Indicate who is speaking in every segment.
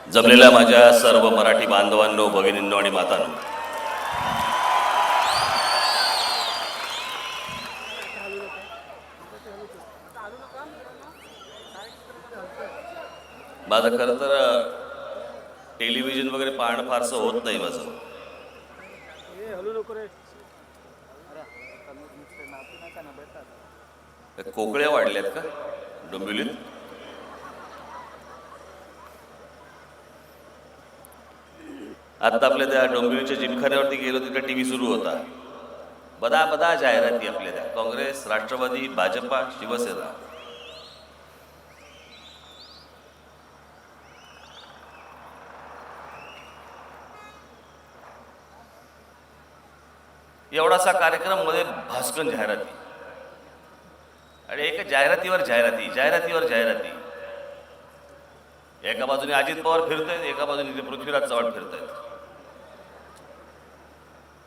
Speaker 1: जमलेल्या माझ्या सर्व मराठी बांधवांनो, भगिनींनो आणि मातांनो, माझं खरं तर टेलिव्हिजन वगैरे पाहणं फारसं होत नाही माझं. कोकळ्या वाढल्यात का डोंबिवलीत? आता आपल्या त्या डोंबिवलीच्या जिमखान्यावरती गेलो, तिथे टीव्ही सुरू होता. बदा बदा जाहिराती आपल्या त्या काँग्रेस, राष्ट्रवादी, भाजपा, शिवसेना. एवढासा कार्यक्रम मध्ये भास्कन जाहिराती आणि एका जाहिरातीवर जाहिराती, जाहिरातीवर जाहिराती. एका बाजूने अजित पवार फिरतायत, एका बाजूने पृथ्वीराज चव्हाण फिरतायत.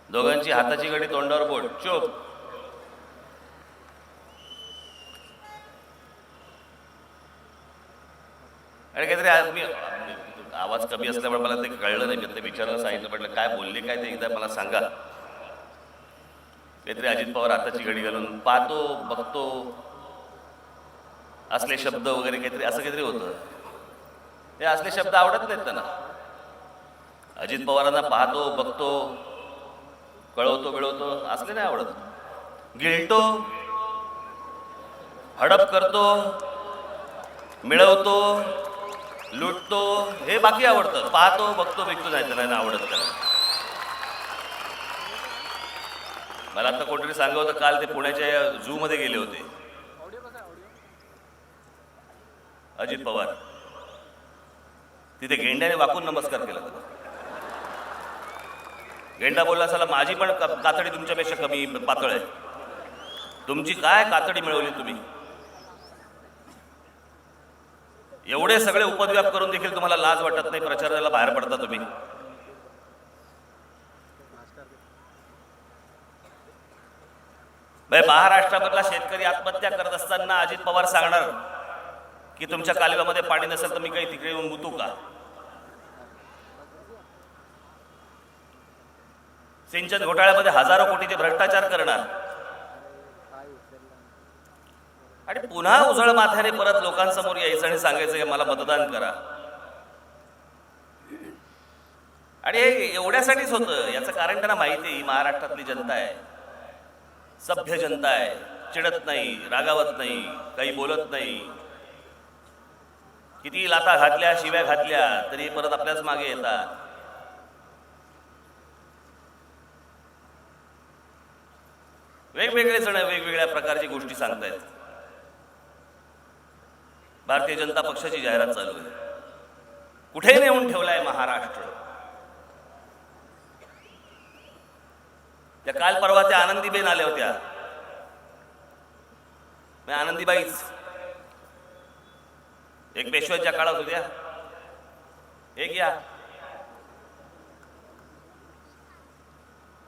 Speaker 1: दोघांची हाताची घडी, तोंडावर बोट, चुप. आणि काहीतरी आवाज कमी असल्यामुळे मला ते कळलं नाही. मी ते विचारायला सांगितलं, म्हटलं काय बोलले काय ते एकदा मला सांगा. काहीतरी अजित पवार हाताची घडी घालून पाहतो बघतो असले शब्द वगैरे काहीतरी असं काहीतरी होतं. ते असले शब्द आवडत नाहीत त्यांना. अजित पवारांना पाहतो बघतो कळवतो बिळवतो असले नाही आवडत. गिळतो, हडप करतो, मिळवतो, लुटतो हे बाकी आवडतं. पाहतो बघतो बिकतो नाही त्यांना आवडत. त्यांना मला आता कोणतरी सांगत होतं, काल ते पुण्याच्या झू मध्ये गेले होते अजित पवार. तिथे गेंड्याने वाकून नमस्कार केला. गेंडा बोलला, असाला माझी पण कातडी तुमच्यापेक्षा कमी पातळ आहे. तुमची काय कातडी मिळवली तुम्ही? एवढे सगळे उपद्व्याप करून देखील तुम्हाला लाज वाटत नाही? प्रचाराला बाहेर पडता तुम्ही. महाराष्ट्रामधला शेतकरी आत्महत्या करत असताना अजित पवार सांगणार की तुमच्या कालव्यामध्ये पाणी नसेल तर मी काही तिकडे येऊन मुतू का? सिंचन घोटाळ्यामध्ये हजारो कोटीचे भ्रष्टाचार करणार आणि पुन्हा उजळ माथ्याने परत लोकांसमोर यायचं आणि सांगायचं की मला मतदान करा. आणि हे एवढ्यासाठीच होतं. याचं कारण त्यांना माहिती आहे, ही महाराष्ट्रातली जनता आहे, सभ्य जनता आहे, चिडत नाही, रागावत नाही, काही बोलत नाही. किती लाथा घातल्या, शिव्या घातल्या तरी परत आपल्याच मागे येतात. वेगवेगळे जण वेगवेगळ्या प्रकारची गोष्टी सांगतायत. भारतीय जनता पक्षाची जाहिरात चालू आहे. कुठे नेऊन ठेवलाय महाराष्ट्र? त्या काल परवा त्या आनंदीबेन आल्या होत्या. मी आनंदीबाईच एक पेशव्याच्या काळात होत्या. एक या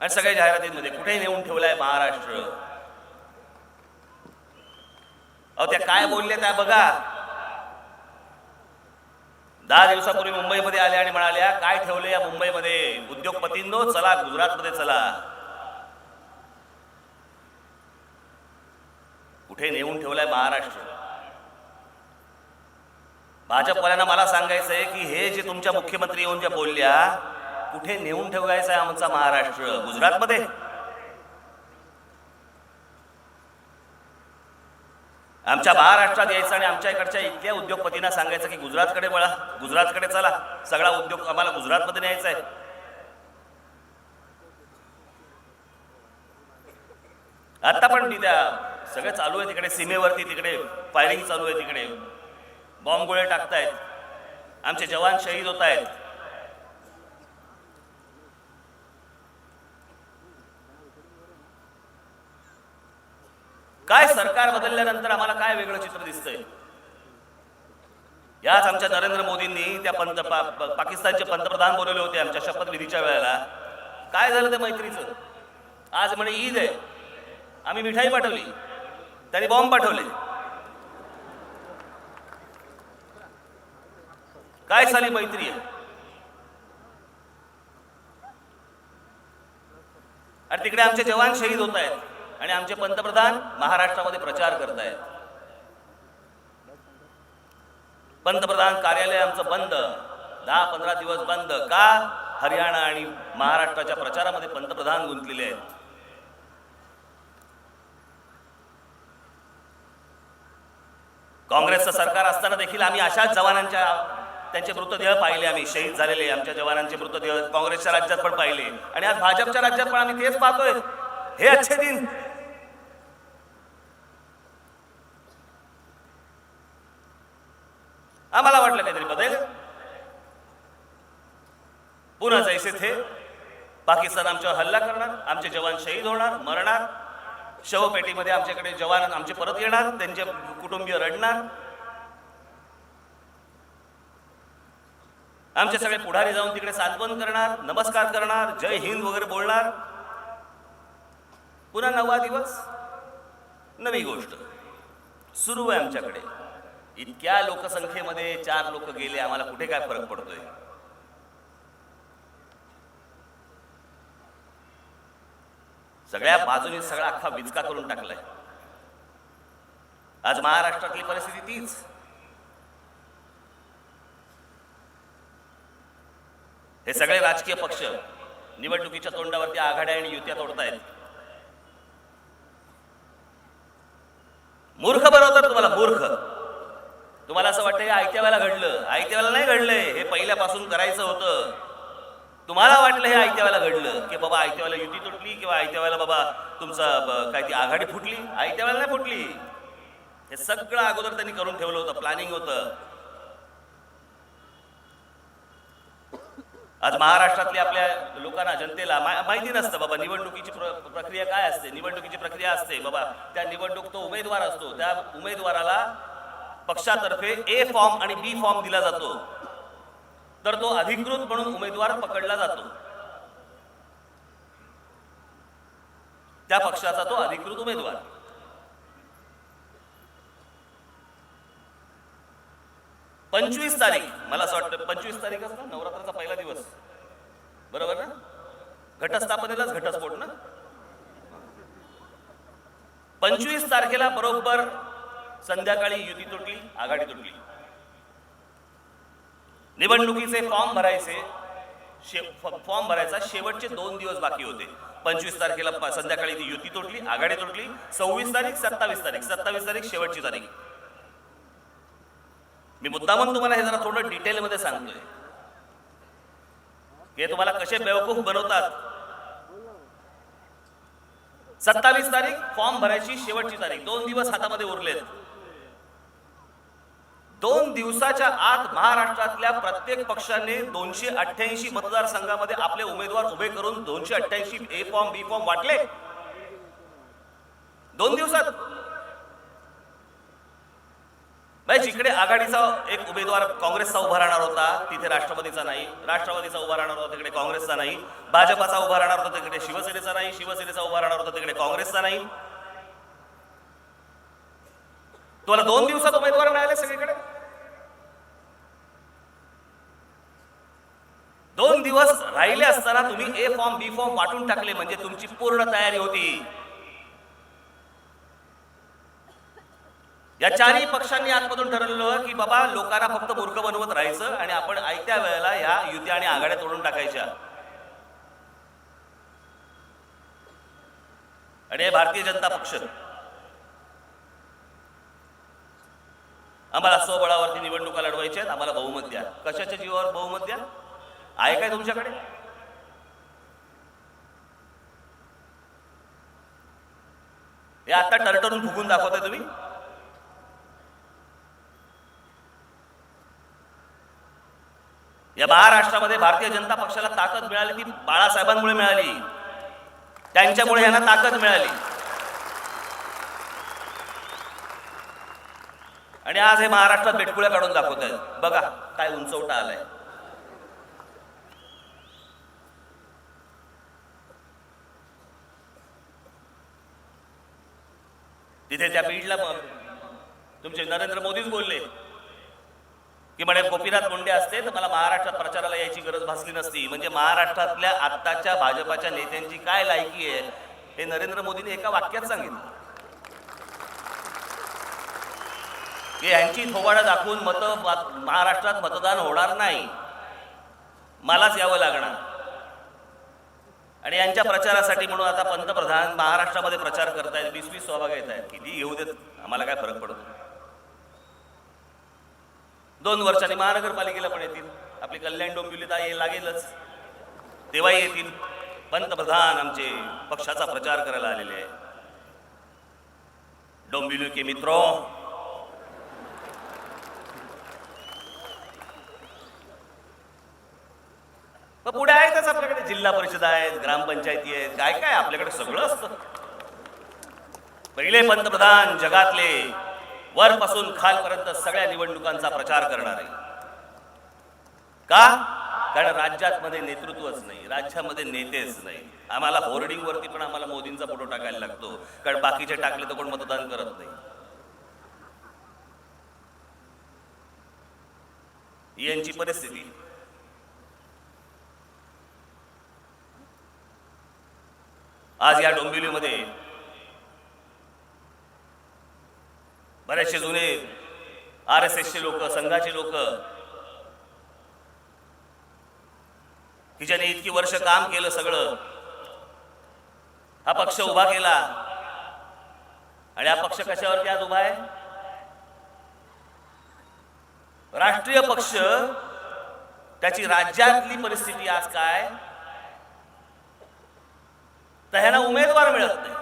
Speaker 1: आणि सगळ्या जाहिरातींमध्ये कुठे नेऊन ठेवलाय महाराष्ट्र. अहो त्या काय बोलल्या त्या बघा. 10 दिवसापूर्वी मुंबईमध्ये आल्या आणि म्हणाल्या काय ठेवले या मुंबईमध्ये? उद्योगपतींनो चला गुजरातमध्ये चला. कुठे नेऊन ठेवलाय महाराष्ट्र? भाजपवाल्यांना मला सांगायचंय की हे जे तुमच्या मुख्यमंत्री येऊन ज्या बोलल्या, कुठे नेऊन ठेवायचा आहे आमचा महाराष्ट्र? गुजरातमध्ये? आमच्या महाराष्ट्रात यायचं आणि आमच्या इकडच्या इथल्या उद्योगपतींना सांगायचं की गुजरातकडे वळा, गुजरातकडे चला, सगळा उद्योग आम्हाला गुजरातमध्ये न्यायचा आहे. आता पण त्या सगळं चालू आहे तिकडे सीमेवरती. तिकडे फायरिंग चालू आहे. तिकडे बॉम्ब गोळे टाकतायत. आमचे जवान शहीद होत आहेत. काय सरकार बदलल्यानंतर आम्हाला काय वेगळं चित्र दिसतंय? याच आमच्या नरेंद्र मोदींनी त्या पाकिस्तानचे पंतप्रधान बोलवले होते आमच्या शपथविधीच्या वेळेला. काय झालं त्या मैत्रीचं? आज म्हणे ईद आहे, आम्ही मिठाई पाठवली, त्यांनी बॉम्ब पाठवले. काय साली मैत्री आहे. आणि तिकडे आमचे जवान शहीद होत आहेत आणि आमचे पंतप्रधान महाराष्ट्रामध्ये प्रचार करतायत. पंतप्रधान कार्यालय आमचं बंद, 10-15 दिवस बंद का? हरियाणा आणि महाराष्ट्राच्या प्रचारामध्ये पंतप्रधान गुंतलेले आहेत. काँग्रेसचं सरकार असताना देखील आम्ही अशाच जवानांच्या त्यांचे मृतदेह पाहिले, आम्ही शहीद झालेले आमच्या जवानांचे मृतदेह काँग्रेसच्या राज्यात पण पाहिले आणि आज भाजपच्या राज्यात पण आम्ही तेच पाहतोय. हे अच्छे दिन. आम्हाला वाटलं काहीतरी बदल, पुन्हा जैसे थे पाकिस्तान आमच्यावर हल्ला करणार, आमचे जवान शहीद होणार, मरणार, शवपेटीमध्ये आमच्याकडे जवान आमचे परत येणार, त्यांचे कुटुंबीय रडणार, आमचे सगळे पुढारी जाऊन तिकडे सांत्वन करणार, नमस्कार करणार, जय हिंद वगैरे बोलणार. पुन्हा 9वा दिवस नवी गोष्ट सुरू आहे आमच्याकडे. इतक्या लोकसंख्येमध्ये 4 लोक गेले, आम्हाला कुठे काय फरक पडतोय? सगळ्या बाजूने सगळा अख्खा विचका करून टाकलाय. आज महाराष्ट्रातली परिस्थिती तीच. हे सगळे राजकीय पक्ष निवडणुकीच्या तोंडावरती आघाड्या आणि युत्या तोडतायत. मूर्ख बनवतात तुम्हाला, मूर्ख. तुम्हाला असं वाटतं हे आयत्या वेळेला घडलं. आयत्या वेळेला नाही घडलंय, हे पहिल्यापासून करायचं होतं. तुम्हाला वाटलं हे आयत्या वेळेला घडलं की बाबा आयत्या वेळेला युती तुटली किंवा आयत्या वेळेला बाबा तुमचा काय ती आघाडी फुटली. आयत्या वेळेला नाही फुटली. हे सगळं अगोदर त्यांनी करून ठेवलं होतं, प्लॅनिंग होतं. आज महाराष्ट्रातल्या आपल्या लोकांना, जनतेला माहिती नसतं बाबा निवडणुकीची प्रक्रिया काय असते. निवडणुकीची प्रक्रिया असते बाबा, त्या निवडणूक तो उमेदवार असतो, त्या उमेदवाराला पक्षातर्फे ए फॉर्म आणि बी फॉर्म दिला जातो, तर तो अधिकृत म्हणून उमेदवार पकडला जातो. त्या पक्षाचा तो अधिकृत उमेदवार. पंचवीस तारीख, मला असं वाटतं 25 तारीखच ना, नवरात्राचा पहिला दिवस, बरोबर ना? घटस्थापनेलाच घटस्फोट ना. 25 तारखेला बरोबर संध्याकाळी युती तुटली, आघाडी तुटली. निवडणुकीचे फॉर्म भरायचे, फॉर्म भरायचा शेवटचे 2 दिवस बाकी होते. 25 तारखेला संध्याकाळी ती युती तुटली, आघाडी तुटली. 26 तारीख, 27 तारीख, 27 तारीख शेवटची तारीख. मी मुद्दामून तुम्हाला हे जरा थोडं डिटेलमध्ये सांगतोय की तुम्हाला कसे बेवकूफ बनवतात. 27 तारीख फॉर्म भरायची शेवटची तारीख, 2 दिवस हातामध्ये उरलेत. 2 दिवसाच्या आत महाराष्ट्रातल्या प्रत्येक पक्षाने 288 मतदारसंघामध्ये आपले उमेदवार उभे करून 288 ए फॉर्म बी फॉर्म वाटले 2 दिवसात. जिकडे आघाडीचा एक उमेदवार काँग्रेसचा उभा राहणार होता तिथे राष्ट्रवादीचा नाही, राष्ट्रवादीचा उभा राहणार होता तिकडे काँग्रेसचा नाही, भाजपाचा उभा राहणार होता तिकडे शिवसेनेचा नाही, शिवसेनेचा उभा राहणार होता तिकडे काँग्रेसचा नाही. तुम्हाला 2 दिवसात उमेदवार मिळाले सगळीकडे. 2 दिवस राहिले असताना तुम्ही ए फॉर्म बी फॉर्म वाटून टाकले, म्हणजे तुमची पूर्ण तयारी होती. या 4ही पक्षांनी आतमधून ठरवलं की बाबा लोकांना फक्त मूर्ख बनवत राहायचं आणि आपण आयत्या वेळेला ह्या युती आणि आघाड्या तोडून टाकायच्या. आणि हे भारतीय जनता पक्ष आम्हाला स्वबळावरती निवडणुका लढवायच्या आहेत, आम्हाला बहुमत द्या. कशाच्या जीवावर बहुमत द्या? आहे काय तुमच्याकडे? हे आता टरटरून फुकून दाखवताय तुम्ही. या महाराष्ट्रामध्ये भारतीय जनता पक्षाला ताकद मिळाली ती बाळासाहेबांमुळे मिळाली, त्यांच्यामुळे यांना ताकद मिळाली. आणि आज हे महाराष्ट्रात बेटकुळ्या काढून दाखवत आहेत. बघा काय उंचवटा आलाय. तिथे त्या बीडला तुमचे नरेंद्र मोदीच बोलले की म्हणे गोपीनाथ मुंडे असते तर मला महाराष्ट्रात प्रचाराला यायची गरज भासली नसती. म्हणजे महाराष्ट्रातल्या आत्ताच्या भाजपाच्या नेत्यांची काय लायकी आहे हे नरेंद्र मोदींनी एका वाक्यात सांगितलं की यांची थोबाडं दाखवून महाराष्ट्रात मतदान होणार नाही, मलाच यावं लागणार. आणि यांच्या प्रचारासाठी म्हणून आता पंतप्रधान महाराष्ट्रामध्ये प्रचार करतायत, 20-20 सभा घेत आहेत. किती घेऊ देत, आम्हाला काय फरक पडतो. 2 वर्षांनी महानगरपालिकेला पण येतील, आपली कल्याण डोंबिवलीत ये लागेलच, तेव्हाही येतील. पंतप्रधान आमचे पक्षाचा प्रचार करायला आलेले आहे. डोंबिवली के मित्रों, पुढे आहेतच आपल्याकडे जिल्हा परिषद आहेत, ग्रामपंचायती आहेत, काय काय आपल्याकडे सगळं असतं. पहिले पंतप्रधान जगातले वरपासून खालपर्यंत सगळ्या निवडणुकांचा प्रचार करणारे. का? कारण राज्यामध्ये नेतृत्वच नाही, राज्यामध्ये नेतेच नाही. आम्हाला होर्डिंग वरती पण आम्हाला मोदींचा फोटो टाकायला लागतो, कारण बाकीचे टाकले तर कोण मतदान करत नाही. यांची परिस्थिती. आज या डोंबिवलीमध्ये बरेचसे जुने RSSचे लोक, संघाचे लोक, की ज्याने इतकी वर्ष काम केलं, सगळं हा पक्ष उभा केला. आणि हा पक्ष कशावरती आज उभा आहे? राष्ट्रीय पक्ष. त्याची राज्यातली परिस्थिती आज काय, तर ह्यांना उमेदवार मिळत नाही.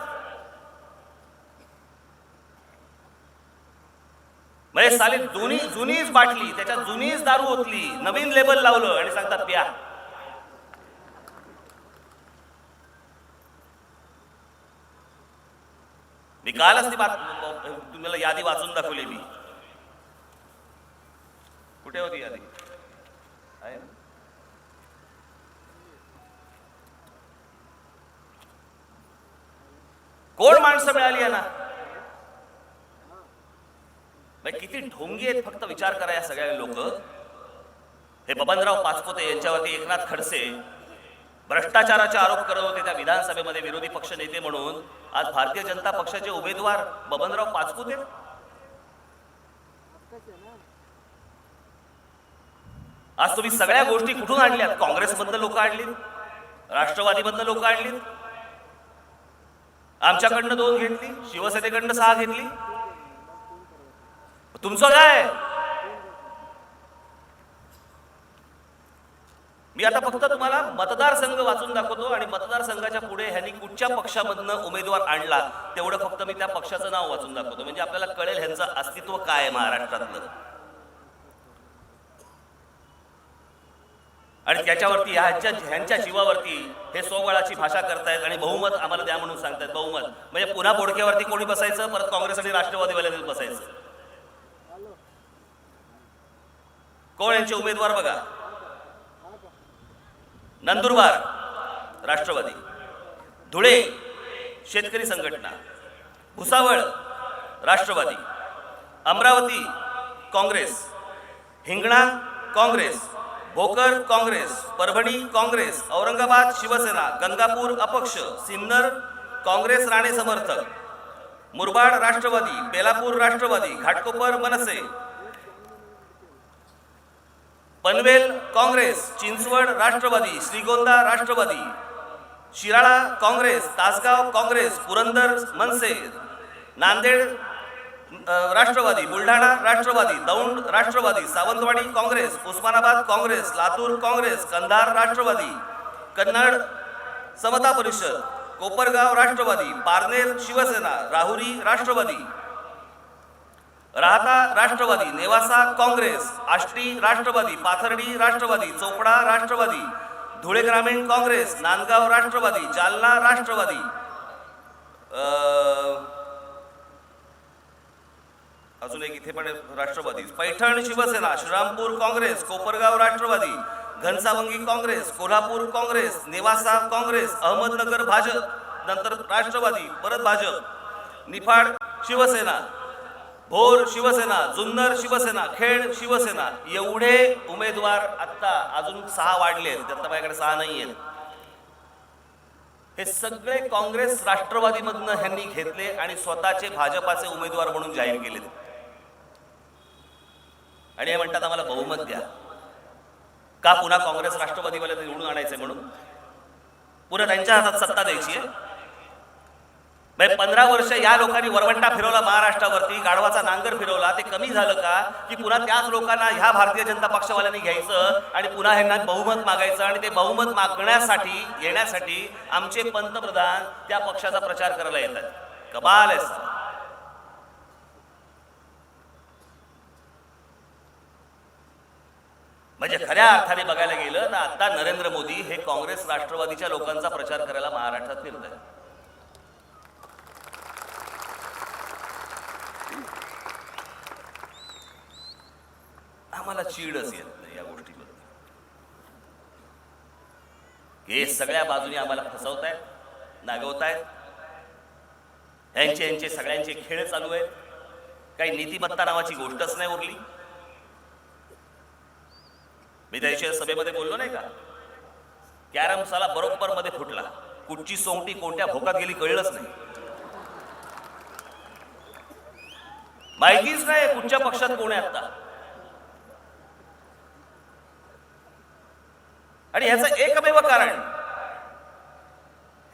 Speaker 1: म्हणजे साली जुनीच बाटली, त्याच्यात जुनीच दारू ओतली, नवीन लेबल लावलं आणि सांगतात प्या. मी कालच ती तुम्हाला यादी वाचून दाखवली. मी कुठे होती यादी? आहे ना? कोण माणसं मिळाली आहे ना? किती ढोंगी आहेत, फक्त विचार करा. या सगळ्या लोक, हे बबनराव पाचपुते यांच्यावरती एकनाथ खडसे भ्रष्टाचाराचे आरोप करत होते त्या विधानसभेमध्ये विरोधी पक्ष नेते म्हणून. आज भारतीय जनता पक्षाचे उमेदवार बबनराव पाचपुते. आज तुम्ही सगळ्या गोष्टी कुठून आणल्यात? काँग्रेसमधनं लोक आणलीत, राष्ट्रवादीमधनं लोक आणलीत, आमच्याकडनं 2 घेतली, शिवसेनेकडनं 6 घेतली. तुमचं काय? मी आता फक्त तुम्हाला मतदारसंघ वाचून दाखवतो आणि मतदारसंघाच्या पुढे ह्यांनी कुठच्या पक्षामधनं उमेदवार आणला तेवढं फक्त मी त्या पक्षाचं नाव वाचून दाखवतो, म्हणजे आपल्याला कळेल ह्यांचं अस्तित्व काय आहे महाराष्ट्रातलं. आणि त्याच्यावरती ह्यांच्या जीवावरती हे सोबळाची भाषा करतायत आणि बहुमत आम्हाला द्या म्हणून सांगतायत. बहुमत म्हणजे पुन्हा बोडक्यावरती कोणी बसायचं? परत काँग्रेस आणि राष्ट्रवादीवाल्यांनी बसायचं. कोण यांचे उमेदवार बघा? नंदुरबार राष्ट्रवादी, धुळे शेतकरी संघटना, भुसावळ राष्ट्रवादी, अमरावती काँग्रेस, हिंगणा काँग्रेस, भोकर काँग्रेस, परभणी काँग्रेस, औरंगाबाद शिवसेना, गंगापूर अपक्ष, सिन्नर काँग्रेस राणे समर्थक, मुरबाड राष्ट्रवादी, बेलापूर राष्ट्रवादी, घाटकोपर मनसे, पनवेल काँग्रेस, चिंचवड राष्ट्रवादी, श्रीगोंदा राष्ट्रवादी, शिराळा काँग्रेस, तासगाव काँग्रेस, पुरंदर मनसे, नांदेड राष्ट्रवादी, बुलढाणा राष्ट्रवादी, दौंड राष्ट्रवादी, सावंतवाडी काँग्रेस, उस्मानाबाद काँग्रेस, लातूर काँग्रेस, कंधार राष्ट्रवादी, कन्नड समता परिषद, कोपरगाव राष्ट्रवादी, पारनेर शिवसेना, राहुरी राष्ट्रवादी, राहता राष्ट्रवादी, नेवासा काँग्रेस, आष्टी राष्ट्रवादी, पाथर्डी राष्ट्रवादी, चोपडा राष्ट्रवादी, धुळे ग्रामीण काँग्रेस, नांदगाव राष्ट्रवादी, जालना राष्ट्रवादी, अजून एक इथे पण राष्ट्रवादी, पैठण शिवसेना, श्रीरामपूर काँग्रेस, कोपरगाव राष्ट्रवादी, घनसावंगी काँग्रेस, कोल्हापूर काँग्रेस, नेवासा काँग्रेस, अहमदनगर भाजप, नंतर राष्ट्रवादी, परत भाजप, निफाड शिवसेना, भोर शिवसेना, जुन्नर शिवसेना, खेड शिवसेना, एवढे उमेदवार आत्ता अजून 6 वाढले आहेत. त्यात माझ्याकडे 6 नाही आहेत. हे सगळे काँग्रेस राष्ट्रवादीमधनं ह्यांनी घेतले आणि स्वतःचे भाजपाचे उमेदवार म्हणून जाहीर केले. आणि हे म्हणतात आम्हाला बहुमत द्या. का? पुन्हा काँग्रेस राष्ट्रवादीवाले निवडून आणायचे म्हणून, पुन्हा त्यांच्या हातात सत्ता द्यायची आहे. 15 वर्ष या लोकांनी वरवंटा फिरवला महाराष्ट्रावरती, गाढवाचा नांगर फिरवला. ते कमी झालं का की पुन्हा त्याच लोकांना ह्या भारतीय जनता पक्षवाल्यांनी घ्यायचं आणि पुन्हा ह्यांना बहुमत मागायचं आणि ते बहुमत मागण्यासाठी येण्यासाठी आमचे पंतप्रधान त्या पक्षाचा प्रचार करायला येतात. कमाल आहे सर. म्हणजे खऱ्या अर्थाने बघायला गेलं तर आता नरेंद्र मोदी हे काँग्रेस राष्ट्रवादीच्या लोकांचा प्रचार करायला महाराष्ट्रात फिरत आहेत. आम्हाला चीडच येत नाही या गोष्टीबद्दल. हे सगळ्या बाजूने आम्हाला फसवतायत, नागवतायत. यांचे सगळ्यांचे खेळ चालू आहेत. काही नीतिमत्ता नावाची गोष्टच नाही उरली. मी त्या सभेमध्ये बोललो नाही का, कॅरम साला बरोबर मध्ये फुटला, कुठची सोंगटी कोणत्या भोकात गेली कळलंच नाही. माहितीच नाही कुठच्या पक्षात कोण आहे आता. आणि ह्याचं एकमेव कारण,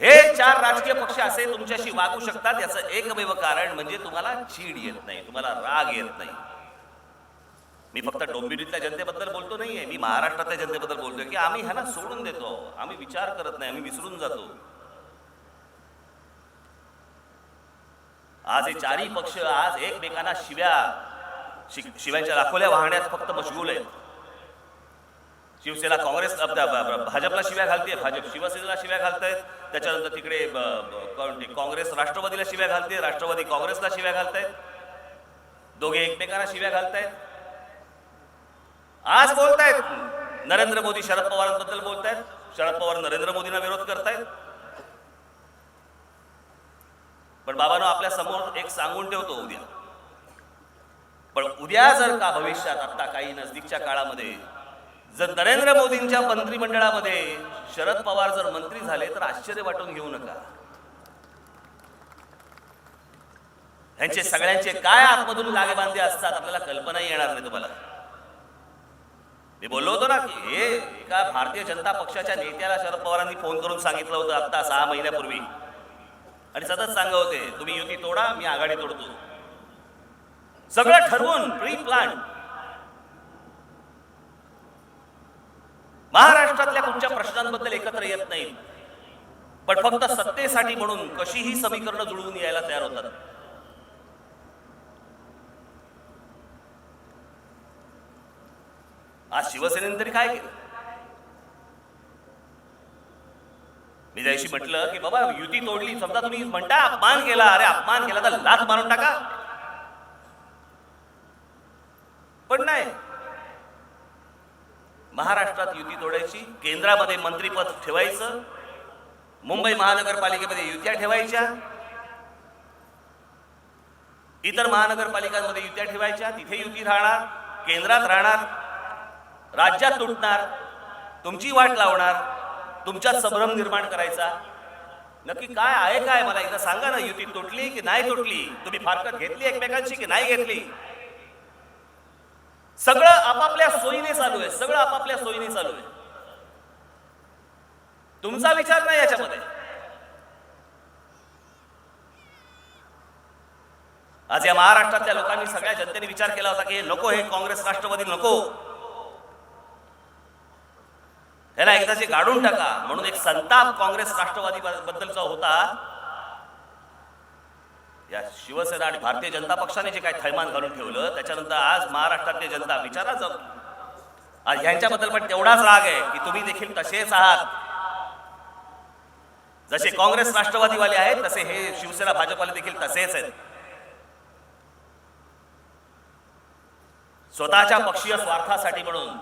Speaker 1: हे 4 राजकीय पक्ष असे तुमच्याशी वागू शकतात याचं एकमेव कारण म्हणजे तुम्हाला चीड येत नाही, तुम्हाला राग येत नाही. मी फक्त डोंबिवलीतल्या जनतेबद्दल बोलतो नाहीये, मी महाराष्ट्रातल्या जनतेबद्दल बोलतोय की आम्ही ह्यांना सोडून देतो, आम्ही विचार करत नाही, आम्ही विसरून जातो. आज हे 4ही पक्ष आज एकमेकांना शिव्यांच्या लाखोल्या वाहण्यात फक्त मशगूल आहेत. शिवसेना काँग्रेस भाजपला शिव्या घालते, भाजप शिवसेनेला शिव्या घालतायत. त्याच्यानंतर तिकडे काँग्रेस राष्ट्रवादीला शिव्या घालते, राष्ट्रवादी काँग्रेसला शिव्या घालतायत. दोघे एकमेकांना शिव्या घालतायत. आज बोलतायत नरेंद्र मोदी शरद पवारांबद्दल बोलतायत, शरद पवार नरेंद्र मोदींना विरोध करतायत. पण बाबांनो आपल्या समोर एक सांगून ठेवतो उद्या, पण उद्या जर का भविष्यात आता काही नजदीकच्या काळामध्ये जर नरेंद्र मोदींच्या मंत्रिमंडळामध्ये शरद पवार जर मंत्री झाले तर आश्चर्य वाटून घेऊ नका. ह्यांचे सगळ्यांचे काय आतमधून लागेबांधे असतात आपल्याला कल्पनाही येणार नाही तुम्हाला. मी बोललो होतो ना की हे एका भारतीय जनता पक्षाच्या नेत्याला शरद पवारांनी फोन करून सांगितलं होतं आता 6 महिन्यापूर्वी, आणि सतत सांगत होते तुम्ही युती तोडा, मी आघाडी तोडतो. सगळं ठरवून प्री प्लॅन. महाराष्ट्रातल्या कुठच्या प्रश्नांबद्दल एकत्र येत नाहीत, पण फक्त सत्तेसाठी म्हणून कशीही समीकरणं जुळवून यायला तयार होतात. आज शिवसेनेने तरी काय केलं? मी त्याशी म्हटलं की बाबा युती तोडली, समजा तुम्ही म्हणता अपमान केला, अरे अपमान केला तर लाथ मारून टाका. पण नाही, महाराष्ट्रात युती तोडायची, केंद्रामध्ये मंत्रीपद ठेवायचं, मुंबई महानगरपालिकेमध्ये युत्या ठेवायच्या, इतर महानगरपालिकांमध्ये युत्या ठेवायच्या, तिथे युती राहणार, केंद्रात राहणार, राज्यात तुटणार, तुमची वाट लावणार, तुमच्यात संभ्रम निर्माण करायचा. नक्की काय आहे काय मला एकदा सांगा ना. युती तुटली की नाही तुटली? तुम्ही फारकत घेतली एकमेकांची की नाही घेतली? सगळं आपापल्या सोयीने चालू आहे, सगळं आपापल्या सोयीने चालू आहे. तुमचा विचार नाही याच्यामध्ये. आज या महाराष्ट्रातल्या लोकांनी, सगळ्या जनतेने विचार केला होता की नको, हे काँग्रेस राष्ट्रवादी नको, याला एकदाचे गाडून टाका. म्हणून एक संताप काँग्रेस राष्ट्रवादी बद्दलचा होता. या शिवसेना आणि भारतीय जनता पक्षाने जे काही थैमान घालून ठेवलं, त्याच्यानंतर आज महाराष्ट्रातली जनता विचारा जाऊ, आज ह्यांच्याबद्दल पण तेवढाच राग आहे की तुम्ही देखील तसेच आहात. जसे काँग्रेस राष्ट्रवादीवाले आहेत तसे हे शिवसेना भाजपवाले देखील तसेच आहेत. स्वतःच्या पक्षीय स्वार्थासाठी म्हणून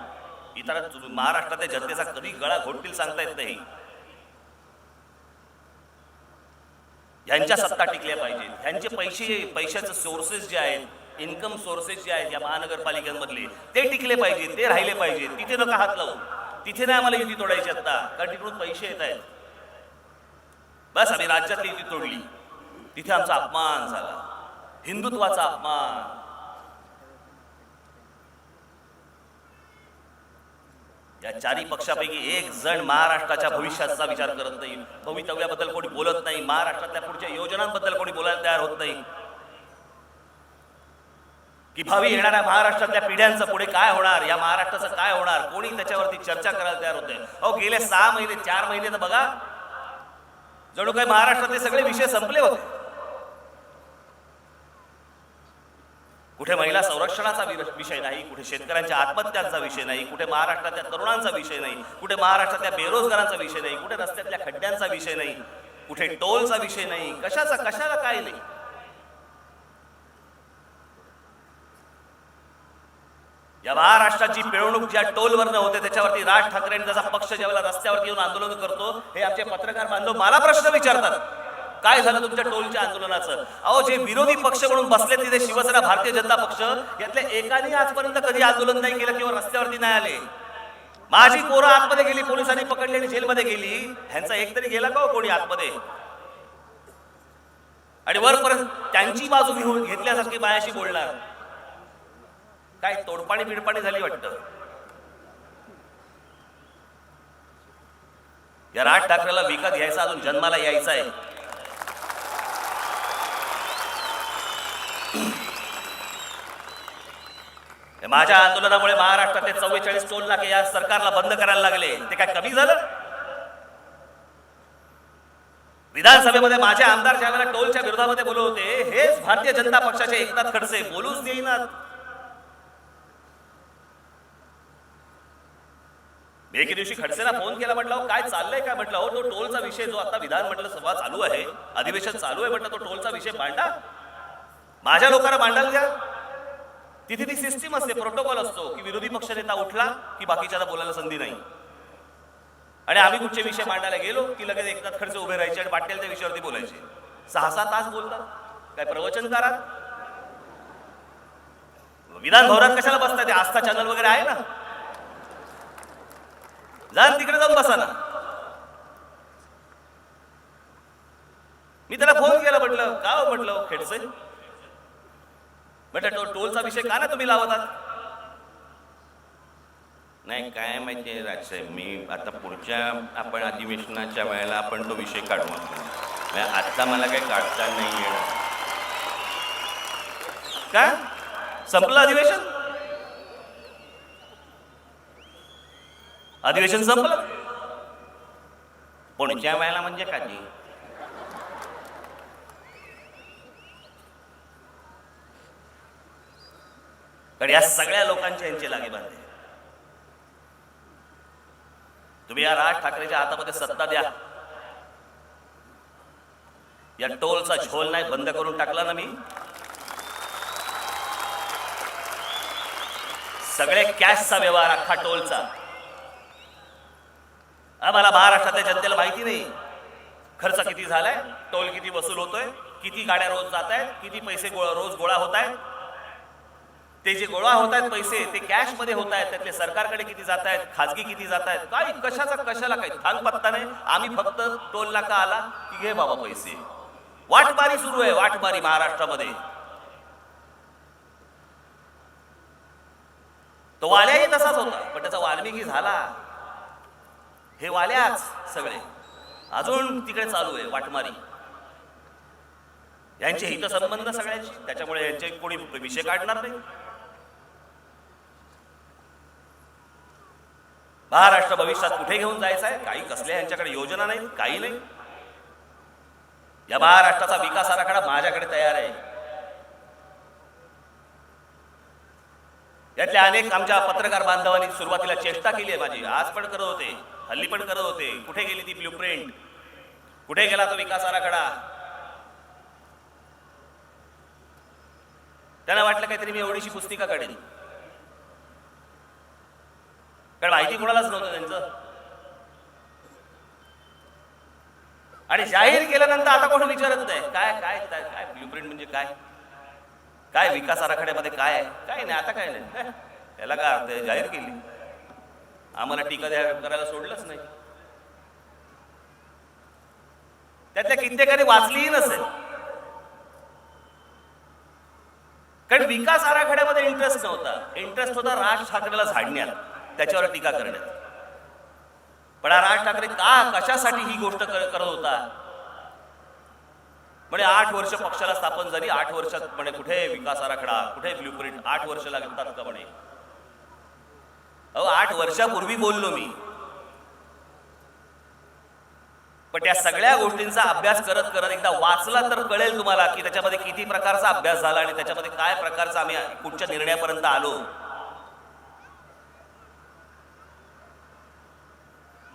Speaker 1: इतर महाराष्ट्रातल्या जनतेचा कधी गळा घोटतील सांगता येत नाही. ह्यांच्या सत्ता टिकल्या पाहिजेत, ह्यांचे पैशाचे सोर्सेस जे आहेत इन्कम सोर्सेस जे आहेत या महानगरपालिकांमधले ते टिकले पाहिजे, ते राहिले पाहिजे. तिथे नका हात लावू. तिथे नाही आम्हाला युती तोडायची आता, कारण तिकडून पैसे येत आहेत. बस आम्ही राज्यातली युती तोडली, तिथे आमचा अपमान झाला, हिंदुत्वाचा अपमान. या चारही पक्षापैकी एक जण महाराष्ट्राच्या भविष्याचा विचार करत नाही, भवितव्याबद्दल कोणी बोलत नाही, महाराष्ट्रातल्या पुढच्या योजनांबद्दल कोणी बोलायला तयार होत नाही, की भावी येणाऱ्या महाराष्ट्रातल्या पिढ्यांचं पुढे काय होणार, या महाराष्ट्राचं काय होणार, कोणी त्याच्यावरती चर्चा करायला तयार होते. अहो गेले 6 महिने 4 महिने तर बघा, जणू काही महाराष्ट्रातले सगळे विषय संपले होते. कुठे महिला संरक्षणाचा विषय नाही, कुठे शेतकऱ्यांच्या आत्महत्यांचा विषय नाही, कुठे महाराष्ट्रातल्या तरुणांचा विषय नाही, कुठे महाराष्ट्रातल्या बेरोजगारांचा विषय नाही, कुठे रस्त्यातल्या खड्ड्यांचा विषय नाही, कुठे टोलचा विषय नाही, कशाला काय नाही. या महाराष्ट्राची पिळवणूक ज्या टोलवरनं होते त्याच्यावरती राज ठाकरेंनी जसा पक्ष ज्यावेळेला रस्त्यावरती येऊन आंदोलन करतो, हे आमचे पत्रकार बांधव मला प्रश्न विचारतात, काय झालं तुमच्या टोलच्या आंदोलनाचं? अहो जे विरोधी पक्ष म्हणून बसले तिथे शिवसेना, भारतीय जनता पक्ष, यातल्या एकाने आजपर्यंत कधी आंदोलन नाही केलं किंवा रस्त्यावरती नाही आले. माझी पोरं आतमध्ये गेली, पोलिसांनी पकडली आणि जेलमध्ये गेली, ह्यांचा एक तरी गेला का कोणी आतमध्ये? आणि वरपर्यंत त्यांची बाजू घेतल्यासारखी मायाशी बोलणार. काय तोडपाणी बिडपाणी झाली वाटतं. या राज ठाकरेला विकत घ्यायचा अजून जन्माला यायचा आहे. माझ्या आंदोलनामुळे महाराष्ट्रातले 44 टोल नाके या सरकारला बंद करायला लागले. ते काय कमी झालं? विधानसभेमध्ये माझे आमदार ज्यावेळेला टोलच्या विरोधामध्ये बोलत होते, हेच भारतीय जनता पक्षाचे एकनाथ खडसे बोलूच देईनात. मी एके दिवशी खडसेला फोन केला, म्हटलं काय चाललंय काय? म्हटलं हो तो टोलचा विषय जो आता विधान म्हटलं सभा चालू आहे, अधिवेशन चालू आहे, म्हटलं तो टोलचा विषय मांडा, माझ्या लोकांना मांडायला द्या. तिथे ती सिस्टीम असते, प्रोटोकॉल असतो की विरोधी पक्ष नेता उठला की बाकीच्याला बोलायला संधी नाही. आणि आम्ही कुठचे विषय मांडायला गेलो की लगेच एकनाथ खडसे उभे राहायचे आणि पाटील त्या विषयावरती बोलायचे. 6-6 तास बोलतात. काय प्रवचनकारात? विधान भवनात कशाला बसतात? ते आस्था चॅनल वगैरे आहे ना, जा तिकडे जाऊन बसा ना. मी त्याला फोन केला, म्हटलं का हो, म्हटलं खेडसे, म्हटलं टोलचा विषय का ना तुम्ही लावतात? नाही काय माहितीये राजसाहेब, मी आता पुढच्या आपण अधिवेशनाच्या वेळेला आपण तो विषय काढू, आता मला काही काढता नाही येणार. काय संपलं अधिवेशन? अधिवेशन संपलं, पुढच्या वेळेला म्हणजे कधी? कारण या सगळ्या लोकांचे यांचे लागे बांधे. तुम्ही या राज ठाकरेच्या हातामध्ये सत्ता द्या, या टोलचा झोल नाही बंद करून टाकला ना मी, सगळे कॅशचा व्यवहार अख्खा टोलचा. आम्हाला महाराष्ट्रातल्या जनतेला माहिती नाही खर्च किती झालाय, टोल किती वसूल होतोय, किती गाड्या रोज जात आहेत, किती पैसे रोज गोळा होत आहेत. ते जे गोळा होत आहेत पैसे ते कॅश मध्ये होत आहेत, त्यातले सरकारकडे किती जात आहेत, खाजगी किती जात आहेत, काय कशाला काही थांग पत्ता नाही. आम्ही फक्त टोल नाका आला की घे बाबा पैसे. वाटमारी सुरू आहे, वाटमारी महाराष्ट्रामध्ये. तो वाल्याही तसाच होता, पण त्याचा वाल्मिकी झाला. हे वाल्याच सगळे अजून तिकडे चालू आहे वाटमारी. यांचे हितसंबंध सगळ्यांशी, त्याच्यामुळे यांचे कोणी विषय काढणार नाही. महाराष्ट्र भविष्यात कुठे घेऊन जायचं आहे, काही कसल्या यांच्याकडे योजना नाही, काही नाही. या महाराष्ट्राचा विकास आराखडा माझ्याकडे तयार आहे. यातल्या अनेक आमच्या पत्रकार बांधवांनी सुरुवातीला चेष्टा केली आहे माझी, आज पण करत होते, हल्ली पण करत होते. कुठे गेली ती ब्ल्यूप्रिंट, कुठे गेला तो विकास आराखडा? त्यांना वाटलं काहीतरी मी एवढीशी पुस्तिका काढेन, कारण माहिती कोणालाच नव्हतं त्यांचं. आणि जाहीर केल्यानंतर आता कोणी विचारत नाही काय काय काय ब्ल्यूप्रिंट म्हणजे काय. काय विकास आराखड्यामध्ये काय आहे? काय नाही, आता काय नाही, याला काय अर्थ आहे? जाहीर केली, आम्हाला टीका करायला सोडलंच नाही. त्यातल्या कित्येकाने वाचलीही नसेल, कारण विकास आराखड्यामध्ये इंटरेस्ट नव्हता. इंटरेस्ट होता राज ठाकरेला झाडण्यात, त्याच्यावर टीका करण्यात. पण राज ठाकरे कशासाठी ही गोष्ट करत होता? म्हणजे 8 वर्ष पक्षाला स्थापन झाली, 8 वर्षात म्हणे कुठे विकास आराखडा, कुठे ब्ल्यूप्रिंट, 8 वर्ष लागतात का म्हणे? 8 वर्षापूर्वी बोललो मी. पण त्या सगळ्या गोष्टींचा अभ्यास करत करत एकदा वाचला तर कळेल तुम्हाला की त्याच्यामध्ये किती प्रकारचा अभ्यास झाला आणि त्याच्यामध्ये काय प्रकारचा आम्ही कुठच्या निर्णयापर्यंत आलो.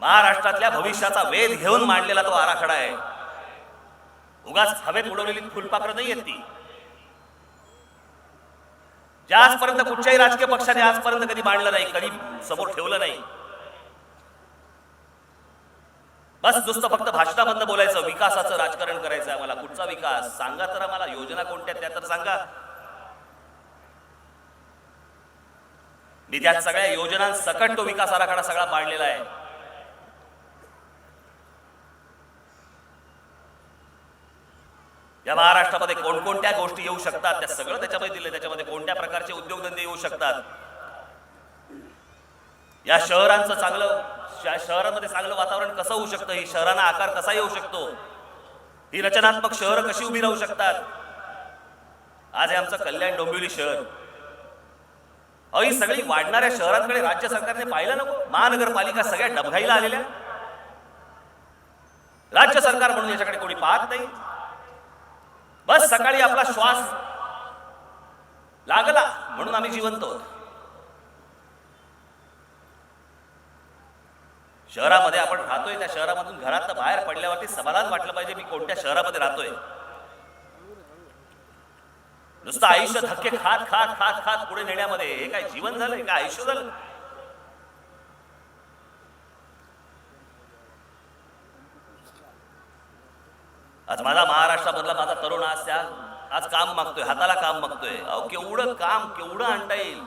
Speaker 1: महाराष्ट्रातल्या भविष्याचा वेध घेऊन मांडलेला तो आराखडा आहे. उगाच हवेत उडवलेली फुलपाखरं नाही आहेत ती. ज्या आजपर्यंत कुठच्याही राजकीय पक्षाने आजपर्यंत कधी मांडलं नाही, कधी समोर ठेवलं नाही. बस नुसतं फक्त भाषणाबद्दल बोलायचं, विकासाचं राजकारण करायचं. आम्हाला कुठचा विकास सांगा तर, आम्हाला योजना कोणत्या त्या तर सांगा. मी त्या सगळ्या योजनांसकट तो विकास आराखडा सगळा मांडलेला आहे. या महाराष्ट्रामध्ये कोणकोणत्या गोष्टी येऊ शकतात त्या सगळं त्याच्यामध्ये दिले. त्याच्यामध्ये कोणत्या प्रकारचे उद्योगधंदे येऊ शकतात, या शहरांचं शहरामध्ये चांगलं वातावरण कसं होऊ शकतं, ही शहरांना आकार कसा येऊ शकतो, ही रचनात्मक शहरं कशी उभी राहू शकतात. आज हे आमचं कल्याण डोंबिवली शहर, ही सगळी वाढणाऱ्या शहरांकडे राज्य सरकारने पाहिलं नको? महानगरपालिका सगळ्या डबघाईला आलेल्या, राज्य सरकार म्हणून याच्याकडे कोणी पाहत नाही. बस सकाळी आपला श्वास लागला म्हणून आम्ही जिवंत होतो. शहरामध्ये आपण राहतोय, त्या शहरामधून घरात बाहेर पडल्यावरती समाधान वाटलं पाहिजे मी कोणत्या शहरामध्ये राहतोय. नुसतं आयुष्य धक्के खात खात खात खात पुढे नेण्यामध्ये हे काय जीवन झालं, हे काय आयुष्य झालं? आज माझा महाराष्ट्रामधला माझा तरुण आज काम मागतोय, हाताला काम मागतोय. अहो केवढं काम, केवढं आणता येईल.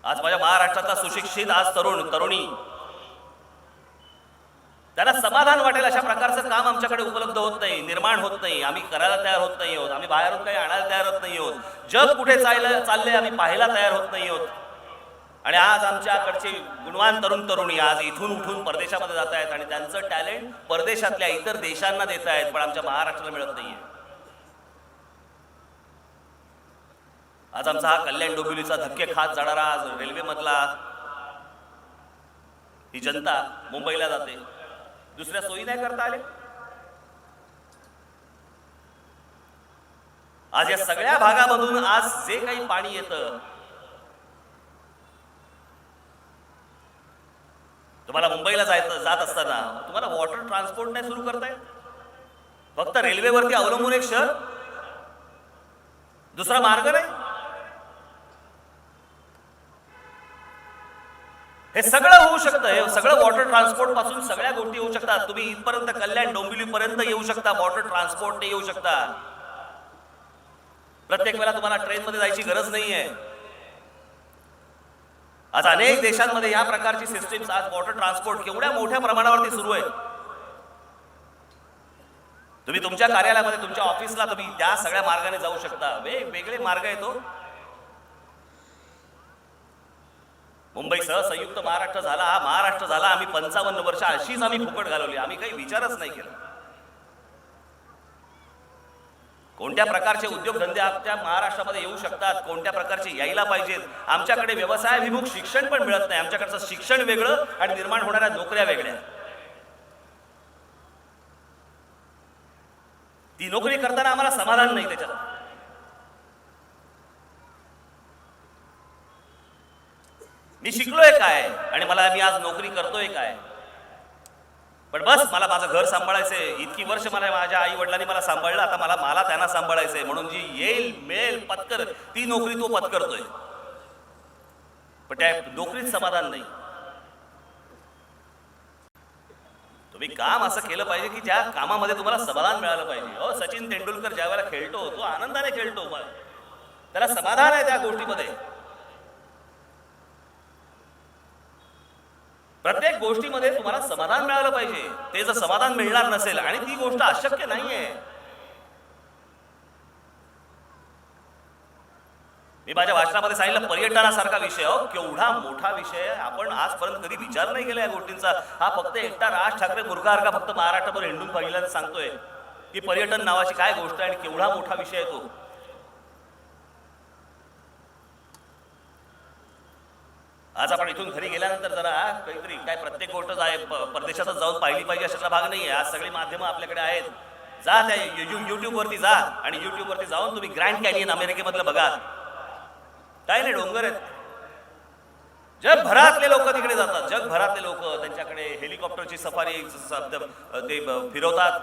Speaker 1: आज माझ्या महाराष्ट्रातला सुशिक्षित आज तरुणी त्याला समाधान वाटेल अशा प्रकारचं काम आमच्याकडे उपलब्ध होत नाही, निर्माण होत नाही. आम्ही करायला तयार होत नाही आहोत, आम्ही बाहेरून काही आणायला तयार होत नाही आहोत. जग कुठे चाललंय आम्ही पाहायला तयार होत नाही आहोत. आणि आज आमच्याकडचे गुणवान तरुणी आज इथून उठून परदेशामध्ये जात आहेत आणि त्यांचं टॅलेंट परदेशातल्या इतर देशांना देत आहेत, पण आमच्या महाराष्ट्राला मिळत नाहीये. आज आमचा हा कल्याण डोंबिवलीचा धक्के खात जाणारा आज रेल्वे मधला ही जनता मुंबईला जाते, दुसऱ्या सोयी नाही करता आले. आज या सगळ्या भागामधून आज जे काही पाणी येतं, तुम्हाला मुंबईला जात असताना तुम्हाला वॉटर ट्रान्सपोर्ट नाही सुरू करताय, फक्त रेल्वेवरती अवलंबून एक शहर, दुसरा मार्ग नाही. हे सगळं होऊ शकतं, हे सगळं वॉटर ट्रान्सपोर्ट पासून सगळ्या गोष्टी होऊ शकतात. तुम्ही इथपर्यंत कल्याण डोंबिवली पर्यंत येऊ शकता, वॉटर ट्रान्सपोर्टने येऊ शकता. प्रत्येक वेळेला तुम्हाला ट्रेन मध्ये जायची गरज नाहीये. आज अनेक देशांमध्ये या प्रकारची सिस्टीम्स, आज वॉटर ट्रान्सपोर्ट केवढ्या मोठ्या प्रमाणावरती सुरू आहे. तुम्ही तुमच्या कार्यालयामध्ये, तुमच्या ऑफिसला तुम्ही त्या सगळ्या मार्गाने जाऊ शकता. वेगवेगळे मार्ग येतो. मुंबईसह संयुक्त महाराष्ट्र झाला, हा महाराष्ट्र झाला. आम्ही 55 वर्ष अशीच आम्ही फुकट घालवली, आम्ही काही विचारच नाही केला. कोणत्या प्रकारचे उद्योगधंदे आपल्या महाराष्ट्रामध्ये येऊ शकतात, कोणत्या प्रकारचे यायला पाहिजेत. आमच्याकडे व्यवसायाभिमुख शिक्षण पण मिळत नाही. आमच्याकडचं शिक्षण वेगळं आणि निर्माण होणाऱ्या नोकऱ्या वेगळ्या. ती नोकरी करताना आम्हाला समाधान नाही त्याच्यात. मी शिकलोय काय आणि मी आज नोकरी करतोय काय? पण बस मला माझं घर सांभाळायचंय. इतकी वर्ष मला माझ्या आई वडिलांनी मला सांभाळलं, आता मला त्यांना सांभाळायचंय. म्हणून जी येईल मिळेल पत्कर ती नोकरी तो पत्करतोय, पण त्या नोकरीत समाधान नाही. तुम्ही काम असं केलं पाहिजे की ज्या कामामध्ये तुम्हाला समाधान मिळालं पाहिजे. हो, सचिन तेंडुलकर ज्या वेळेला खेळतो तो आनंदाने खेळतो, त्याला समाधान आहे त्या गोष्टीमध्ये. प्रत्येक गोष्टीमध्ये तुम्हाला समाधान मिळालं पाहिजे. ते जर समाधान मिळणार नसेल आणि ती गोष्ट अशक्य नाहीये. मी माझ्या भाषणामध्ये सांगितलं पर्यटनासारखा विषय, हो केवढा मोठा विषय आहे. आपण आजपर्यंत कधी विचार नाही केला या गोष्टींचा. हा फक्त एकटा राज ठाकरे मूर्खासारखा फक्त महाराष्ट्रावर हिंडून पहिल्यांदा सांगतोय की पर्यटन नावाची काय गोष्ट आहे आणि केवढा मोठा विषय आहे तो. आज आपण इथून घरी गेल्यानंतर जरा काहीतरी काय प्रत्येक गोष्ट परदेशातच जाऊन पाहिली पाहिजे अशातला भाग नाहीये. आज सगळी माध्यमं आपल्याकडे आहेत. जा त्या युट्यूबवरती जा आणि युट्यूबवरती जाऊन तुम्ही ग्रँड कॅनियन अमेरिकेमधलं बघा. काय नाही, डोंगर आहेत. जगभरातले लोक तिकडे जातात. जगभरातले लोक त्यांच्याकडे हेलिकॉप्टरची सफारी ते फिरवतात.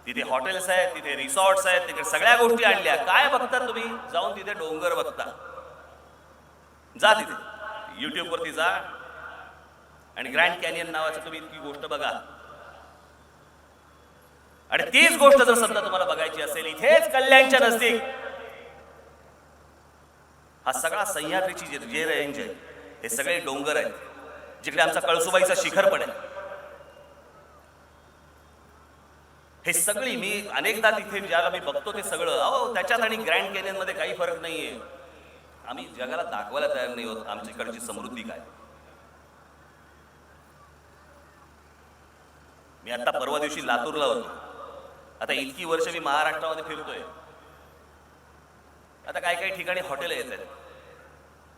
Speaker 1: तिथे हॉटेल्स आहेत, तिथे रिसॉर्ट्स आहेत, तिकडे सगळ्या गोष्टी आणल्या. काय बघतात तुम्ही? जाऊन तिथे डोंगर बघता. जा तिथे युट्यूबवरती जा आणि ग्रँड कॅनियन नावाची तुम्ही ती गोष्ट बघा. आणि तीच गोष्ट जर समजा तुम्हाला बघायची असेल इथेच कल्याणच्या नजदीक हा सगळा सह्याद्रीची जे रेंज आहे हे सगळे डोंगर आहेत, जिकडे आमचा कळसुबाईचा शिखर पण आहे. हे सगळी मी अनेकदा तिथे ज्याला मी बघतो ते सगळं, अहो त्याच्यात आणि ग्रँड कॅनियन मध्ये काही फरक नाहीये. आम्ही जगाला दाखवायला तयार नाही होत आमच्याकडची समृद्धी काय. मी आता परवा दिवशी लातूरला होतो. आता इतकी वर्ष मी महाराष्ट्रामध्ये फिरतोय. आता काही काही ठिकाणी हॉटेल येत आहेत,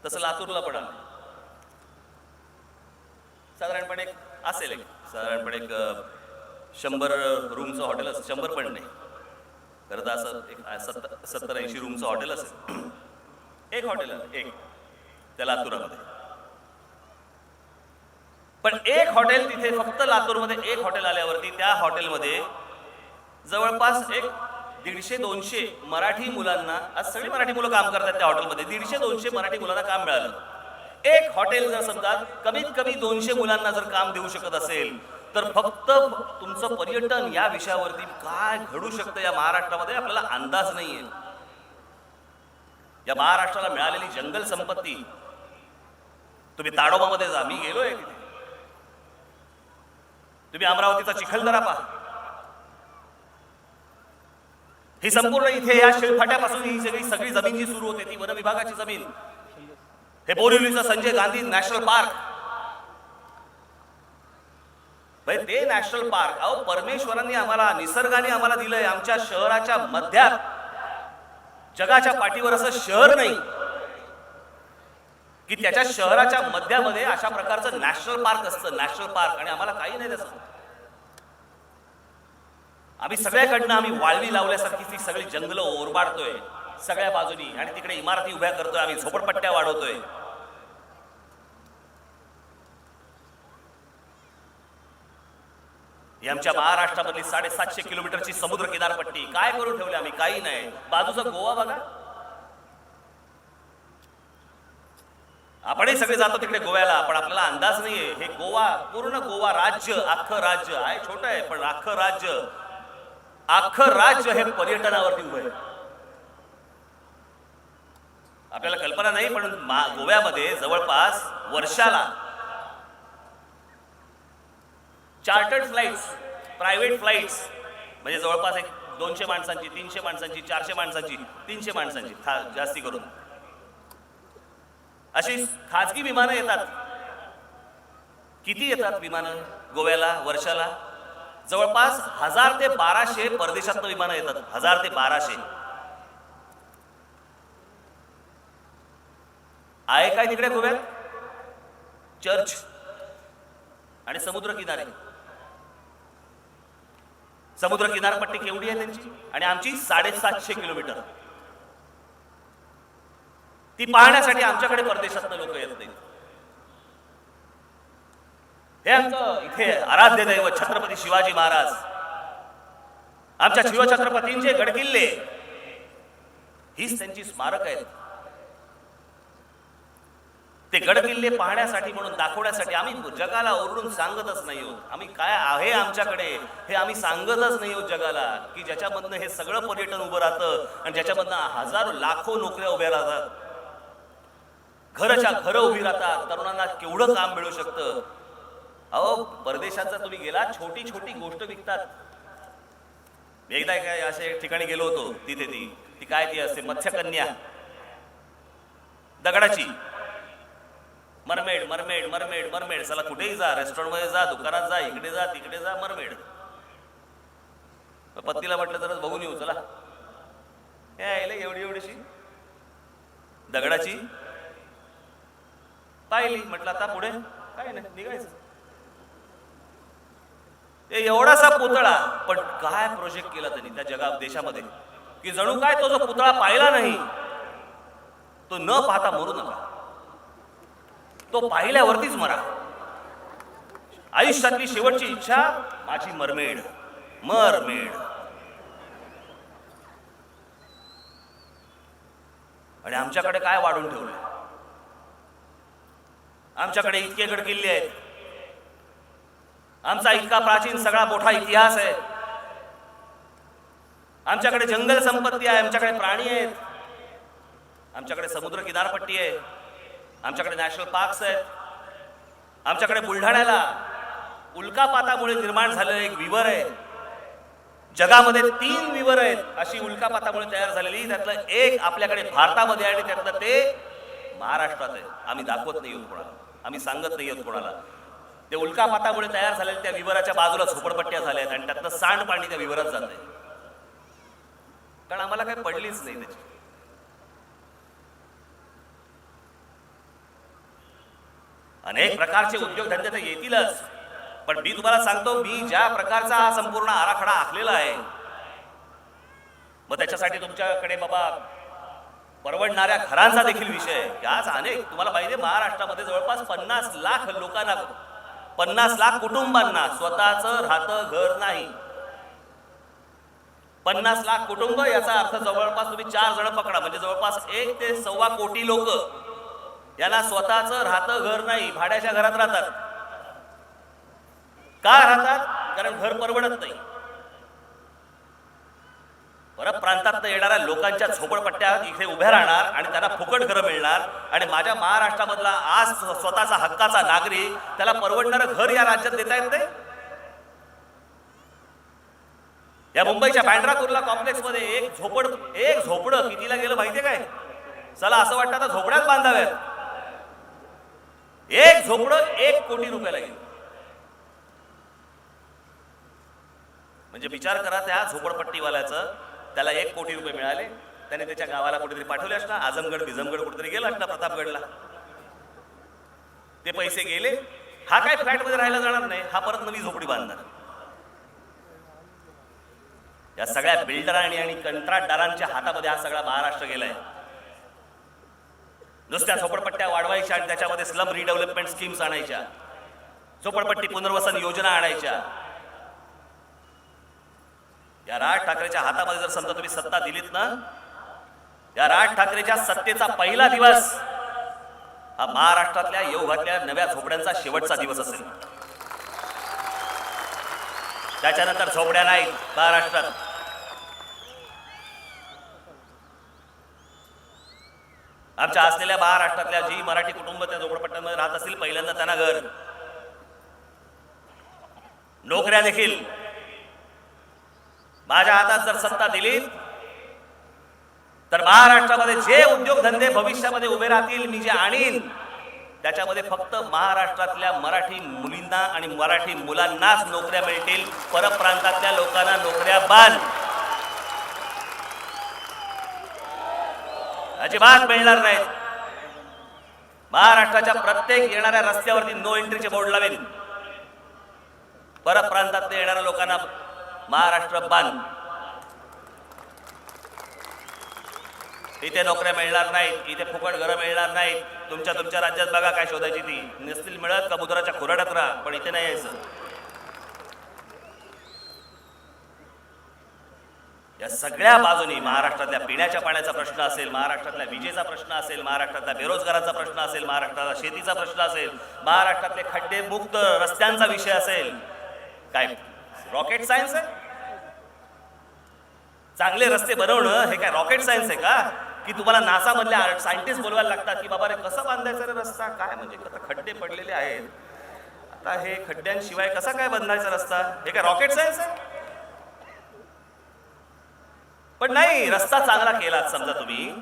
Speaker 1: तसं लातूरला पण आलं. साधारणपणे असेल साधारणपणे 100 रूमचं हॉटेल असेल. 100 पण नाही, खरं तर असं एक 70-80 रूमचं हॉटेल असेल. एक हॉटेल आहे एक त्या लातूरामध्ये. पण एक हॉटेल तिथे फक्त लातूरमध्ये एक हॉटेल आल्यावरती त्या हॉटेलमध्ये जवळपास एक 150-200 मराठी मुलांना, आज सगळी मराठी मुलं काम करतात त्या हॉटेलमध्ये, 150-200 मराठी मुलांना काम मिळालं. एक हॉटेल जर समजा कमीत कमी 200 मुलांना जर काम देऊ शकत असेल तर फक्त तुमचं पर्यटन या विषयावरती काय घडू शकतं या महाराष्ट्रामध्ये आपल्याला अंदाज नाहीये. या महाराष्ट्राला मिळालेली जंगल संपत्ती, तुम्ही ताडोबामध्ये जा, मी गेलोय तिथे. तुम्ही अमरावतीचा चिखलदरा पहा. ही संपूर्ण इथे या शिळफाट्यापासून ही सगळी जमीन जी सुरू होते ती वन विभागाची जमीन. हे बोरिवलीचं संजय गांधी नॅशनल पार्क, भाई ते नॅशनल पार्क, अहो परमेश्वरांनी आम्हाला, निसर्गाने आम्हाला दिलंय. आमच्या शहराच्या मध्यात, जगाच्या पाठीवर असं शहर नाही की त्याच्या शहराच्या मध्यामध्ये अशा प्रकारचं नॅशनल पार्क असतं. नॅशनल पार्क, आणि आम्हाला काही नाही त्याचं. आम्ही सगळ्याकडनं आम्ही वाळवी लावल्यासारखी ती सगळी जंगलं ओरबाडतोय सगळ्या बाजूनी, आणि तिकडे इमारती उभ्या करतोय, आम्ही झोपडपट्ट्या वाढवतोय. ही आमच्या महाराष्ट्रामधली 750 किलोमीटरची समुद्र किनारपट्टी काय करून ठेवली आम्ही? काही नाही. बाजूचा गोवा बघा, आपणही सगळे जातो तिकडे गोव्याला, पण आपल्याला अंदाज नाहीये. हे गोवा, पूर्ण गोवा राज्य, अख्खं राज्य आहे, छोटं आहे पण अख्खं राज्य हे पर्यटनावरती उभं आहे. आपल्याला कल्पना नाही, पण गोव्यामध्ये जवळपास वर्षाला चार्टर्ड फ्लाइट्स, प्रायव्हेट फ्लाइट्स, म्हणजे जवळपास एक 200 माणसांची, 300 माणसांची, 400 माणसांची, 300 माणसांची जास्ती करून अशी खाजगी विमानं येतात. किती येतात विमानं गोव्याला वर्षाला? जवळपास 1000 ते 1200 परदेशातनं विमानं येतात. 1000 ते 1200 आहे काय तिकडे गोव्यात? चर्च आणि समुद्र किनारे. समुद्र किनारपट्टी केवढी आहे त्यांची? आणि आमची 750 किलोमीटर. ती पाहण्यासाठी आमच्याकडे परदेशातनं लोक येत नाहीत. हे आमचं इथे आराध्य दैवत छत्रपती शिवाजी महाराज, आमच्या शिवछत्रपतींचे गडकिल्ले, हीच त्यांची स्मारक आहेत. ते गडकिल्ले पाहण्यासाठी म्हणून दाखवण्यासाठी आम्ही जगाला ओरडून सांगतच नाही आहोत. आम्ही काय आहे आमच्याकडे हे आम्ही सांगतच नाही आहोत जगाला, की ज्याच्यामधनं हे सगळं पर्यटन उभं राहतं आणि ज्याच्यामधनं हजारो लाखो नोकऱ्या उभ्या राहतात, घरच्या घरं उभी राहतात, तरुणांना केवढं काम मिळू शकतं. अहो परदेशात जर तुम्ही गेला, छोटी छोटी गोष्ट विकतात. मी एकदा काय अशा ठिकाणी गेलो होतो, तिथे ती काय ती असते मत्स्यकन्या, दगडाची मरमेड मरमेड मरमेड मरमेड. चला कुठेही जा, रेस्टॉरंटमध्ये जा, दुकानात जा, इकडे जा तिकडे जा, मरमेड. पत्नीला म्हटलं जरा बघून येऊ, चला. हे एवढी एवढीशी दगडाची पाहिली, म्हटलं आता पुढे काय नाही, निघायचं. एवढासा पुतळा, पण काय प्रोजेक्ट केला त्यांनी त्या देशामध्ये, की जणू काय तो जो पुतळा पाहिला नाही तो न पाहता मरू नका, तो पाहिल्यावरतीच मरा. आयुष्यातली शेवटची इच्छा माझी मरमेड मरमेड. आणि आमच्याकडे काय वाढून ठेवलं? आमच्याकडे इतके गडकिल्ले आहेत, आमचा इतका प्राचीन सगळा मोठा इतिहास आहे, आमच्याकडे जंगल संपत्ती आहे, आमच्याकडे प्राणी आहेत, आमच्याकडे समुद्र किनारपट्टी आहे, आमच्याकडे नॅशनल पार्क्स आहेत, आमच्याकडे बुलढाण्याला उल्कापातामुळे निर्माण झालेलं एक विवर आहे. जगामध्ये 3 विवर आहेत अशी उल्कापातामुळे तयार झालेली, त्यातलं एक आपल्याकडे भारतामध्ये आहे आणि त्यातलं ते महाराष्ट्रात आहे. आम्ही दाखवत नाही आहोत कोणाला, आम्ही सांगत नाही आहोत कोणाला. ते उल्कापातामुळे तयार झालेल्या त्या विवराच्या बाजूला झोपडपट्ट्या झाल्या आहेत आणि त्यातलं सांडपाणी त्या विवरात जात आहे, कारण आम्हाला काही पडलीच नाही त्याची. अनेक प्रकारचे उद्योगधंदे तर येतीलच, पण मी तुम्हाला सांगतो, मी ज्या प्रकारचा हा संपूर्ण आराखडा आखलेला आहे, मग त्याच्यासाठी तुमच्याकडे बाबा परवडणाऱ्या घरांचा देखील विषय आहे, की आज अनेक तुम्हाला माहिती आहे महाराष्ट्रामध्ये जवळपास 50 लाख लोकांना, 50 लाख कुटुंबांना स्वतःचं राहतं घर नाही. 50 लाख कुटुंब याचा अर्थ जवळपास तुम्ही 4 जण पकडा, म्हणजे जवळपास 1 ते 1.25 कोटी लोक यांना स्वतःचं राहतं घर नाही, भाड्याच्या घरात राहतात. का राहतात? कारण घर परवडत नाही. परत प्रांतात येणाऱ्या लोकांच्या झोपडपट्ट्या इथे उभ्या राहणार आणि त्यांना फुकट घरं मिळणार, आणि माझ्या महाराष्ट्रामधला आज स्वतःचा हक्काचा नागरिक त्याला परवडणारं घर या राज्यात देता येत नाही. या मुंबईच्या बँड्रा कुर्ला कॉम्प्लेक्स मध्ये एक झोपडं कितीला गेलं माहितीये काय? चला असं वाटतं आता झोपड्यात बांधाव्यात. एक झोपडं 1 कोटी रुपयाला गेलं. म्हणजे विचार करा, त्या झोपडपट्टीवाल्याचं त्याला 1 कोटी रुपये मिळाले, त्याने त्याच्या गावाला कुठेतरी पाठवले असणार, आजमगड बिझमगड कुठेतरी गेला असणार, प्रतापगडला. ते पैसे गेले, हा काय फ्लॅटमध्ये राहायला जाणार नाही, हा परत नवी झोपडी बांधणार. या सगळ्या बिल्डरांनी आणि कंत्राटदारांच्या हातामध्ये हा सगळा महाराष्ट्र गेलाय. नुसत्या झोपडपट्ट्या वाढवायच्या आणि त्याच्यामध्ये स्लम रिडेव्हलपमेंट स्कीम्स आणायच्या, झोपडपट्टी पुनर्वसन योजना आणायच्या. या राज ठाकरेच्या हातामध्ये जर समजा तुम्ही सत्ता दिलीत ना, या राज ठाकरेच्या सत्तेचा पहिला दिवस हा महाराष्ट्रातल्या योगातल्या नव्या झोपड्यांचा शेवटचा दिवस असेल. त्याच्यानंतर झोपड्या नाही महाराष्ट्रात. आमच्या असलेल्या महाराष्ट्रातल्या जी मराठी कुटुंब त्या झोपडपट्ट्यांमध्ये राहत असतील, पहिल्यांदा त्यांना घर, नोकऱ्या देखील. माझ्या हातात जर सत्ता दिली तर महाराष्ट्रामध्ये जे उद्योगधंदे भविष्यामध्ये उभे राहतील, मी जे आणीन त्याच्यामध्ये फक्त महाराष्ट्रातल्या मराठी मुलींना आणि मराठी मुलांनाच नोकऱ्या मिळतील. परप्रांतातल्या लोकांना नोकऱ्या बंद, अजिबात मिळणार नाहीत. महाराष्ट्राच्या प्रत्येक येणाऱ्या रस्त्यावरती नो एंट्रीचे बोर्ड लावेल. परप्रांतात येणाऱ्या लोकांना महाराष्ट्र बंद. इथे नोकऱ्या मिळणार नाहीत, इथे फुकट घरं मिळणार नाहीत. तुमच्या राज्यात बघा काय शोधायची ती नसतील मिळत, समुद्राच्या खोऱ्यात राहा, पण इथे नाही यायचं. या सगळ्या बाजूनी महाराष्ट्रातल्या पिण्याच्या पाण्याचा प्रश्न असेल, महाराष्ट्रातल्या विजेचा प्रश्न असेल, महाराष्ट्रातल्या बेरोजगाराचा प्रश्न असेल, महाराष्ट्रातला शेतीचा प्रश्न असेल, महाराष्ट्रातले खड्डे मुक्त रस्त्यांचा विषय असेल, काय रॉकेट सायन्स आहे? चांगले रस्ते बनवणं हे काय रॉकेट सायन्स आहे का? की तुम्हाला नासा मधल्या सायंटिस्ट बोलवायला लागतात की बाबा रे कसं बांधायचं रे रस्ता, काय म्हणजे आता खड्डे पडलेले आहेत, आता हे खड्ड्यांशिवाय कसा काय बांधायचा रस्ता, हे काय रॉकेट सायन्स आहे? पण नाही, रस्ता चांगला केला समजा तुम्ही,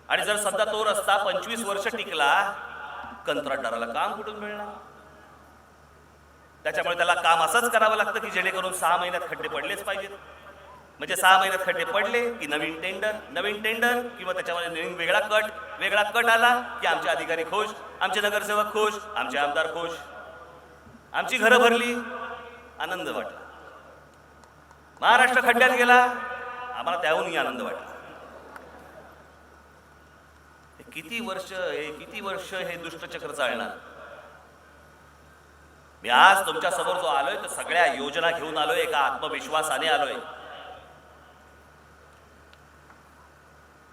Speaker 1: आणि जर समजा तो रस्ता 25 वर्ष टिकला, कंत्राटदाराला काम कुठून मिळणार? त्याच्यामुळे त्याला काम असंच करावं लागतं की जेणेकरून 6 महिन्यात खड्डे पडलेच पाहिजेत. म्हणजे 6 महिन्यात खड्डे पडले की नवीन टेंडर किंवा त्याच्यामध्ये वेगळा कट आला की आमचे अधिकारी खुश, आमचे नगरसेवक खुश, आमचे आमदार खुश, आमची घरं भरली, आनंद वाटला. महाराष्ट्र खड्ड्यात गेला, आम्हाला त्याहूनही आनंद वाटला. किती वर्ष हे दुष्टचक्र चालणार? मी आज तुमच्या समोर जो आलोय तर सगळ्या योजना घेऊन आलोय, एका आत्मविश्वासाने आलोय.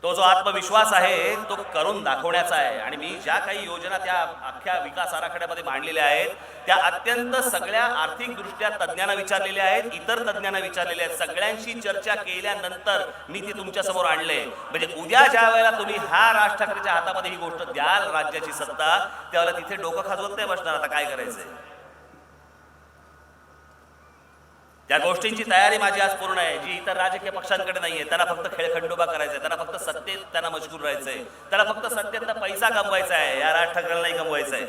Speaker 1: तो जो आत्मविश्वास आहे तो करून दाखवण्याचा आहे. आणि मी ज्या काही योजना त्या अख्ख्या विकास आराखड्यामध्ये मांडलेल्या आहेत त्या अत्यंत सगळ्या आर्थिक दृष्ट्या तज्ञांना विचारलेल्या आहेत, इतर तज्ञांना विचारलेल्या आहेत, सगळ्यांशी चर्चा केल्यानंतर मी ती तुमच्या समोर आणले. म्हणजे उद्या ज्या वेळेला तुम्ही ह्या राज ठाकरेच्या हातामध्ये ही गोष्ट द्याल, राज्याची सत्ता, त्यावेळेला तिथे डोकं खाजवत नाही बसणार आता काय करायचंय. त्या गोष्टींची तयारी माझी आज पूर्ण आहे, जी इतर राजकीय पक्षांकडे नाहीये. त्यांना फक्त खेळखंडोबा करायचा आहे, त्यांना फक्त सत्तेत त्यांना मजबूर राहायचंय, त्यांना फक्त सत्तेत पैसा कमवायचा आहे, या राज ठाकरेंना नाही कमवायचा आहे.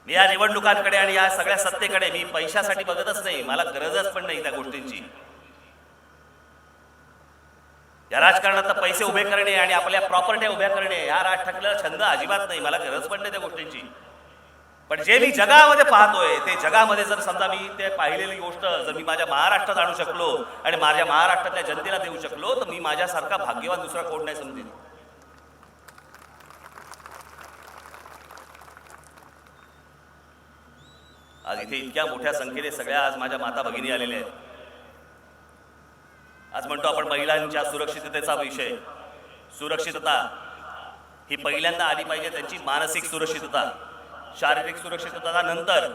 Speaker 1: मी या निवडणुकांकडे आणि या सगळ्या सत्तेकडे मी पैशासाठी बघतच नाही, मला गरजच पण नाही त्या गोष्टींची. या राजकारणात पैसे उभे करणे आणि आपल्या प्रॉपर्ट्या उभ्या करणे या राज ठाकरेला छंद अजिबात नाही, मला गरज पण नाही त्या गोष्टींची. पण जे मी जगामध्ये पाहतोय ते जगामध्ये जर समजा मी ते पाहिलेली गोष्ट जर मी माझ्या महाराष्ट्रात आणू शकलो आणि माझ्या महाराष्ट्रातल्या जनतेला देऊ शकलो तर मी माझ्यासारखा भाग्यवान दुसरा कोण नाही समजेल. आज इथे इतक्या मोठ्या संख्येने सगळ्या आज माझ्या माता भगिनी आलेल्या आहेत. आज म्हणतो आपण महिलांच्या सुरक्षिततेचा विषय. सुरक्षितता ही पहिल्यांदा आली पाहिजे, त्यांची मानसिक सुरक्षितता, शारीरिक सुरक्षितता नंतर.